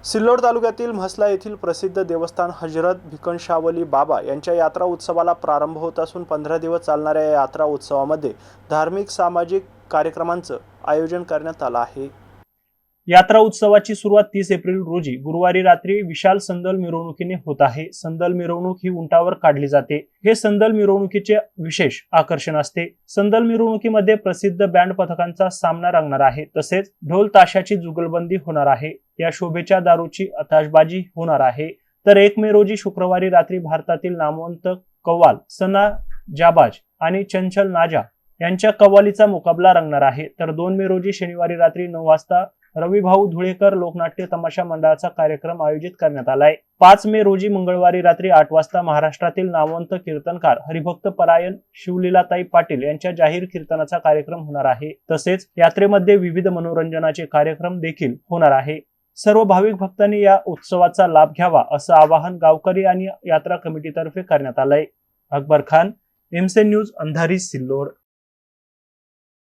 सिल्लोड तालुक्यातील म्हसला येथील प्रसिद्ध देवस्थान हजरत भिकनशावली बाबा यांच्या यात्रा उत्सवाला प्रारंभ होत असून 15 दिवस चालणाऱ्या या यात्रा उत्सवामध्ये धार्मिक सामाजिक कार्यक्रमांचं आयोजन करण्यात आलं आहे। यात्रा उत्सवाची सुरुवात 30 एप्रिल रोजी गुरुवारी रात्री विशाल संदल मिरवणुकीने होत आहे। संदल मिरवणूक ही उंटावर काढली जाते। हे संदल मिरवणुकीचे विशेष आकर्षण असते। संदल मिरवणुकीमध्ये प्रसिद्ध बँड पथकांचा सामना रंगणार आहे, तसेच ढोल ताशाची जुगलबंदी होणार आहे। या शोभेच्या दारूची आताशबाजी होणार आहे। तर 1 मे रोजी शुक्रवारी रात्री भारतातील नामवंत कव्वाल सना जाबाज आणि चंचल नाजा यांच्या कव्वालीचा मुकाबला रंगणार आहे। तर 2 मे रोजी शनिवारी रात्री 9 वाजता रविभाऊ धुळेकर लोकनाट्य तमाशा मंडळाचा कार्यक्रम आयोजित करण्यात आलाय। 5 मे रोजी मंगळवारी रात्री 8 वाजता महाराष्ट्रातील नामवंत कीर्तनकार हरिभक्त परायण शिवलीलाताई पाटील यांच्या जाहीर कीर्तनाचा कार्यक्रम होणार आहे। तसेच यात्रेमध्ये विविध मनोरंजनाचे कार्यक्रम देखील होणार आहे। सर्व भाविक भक्तांनी या उत्सवाचा लाभ घ्यावा असं आवाहन गावकरी आणि यात्रा कमिटीतर्फे करण्यात आलंय। अकबर खान, एमसी न्यूज, अंधारी, सिल्लोड।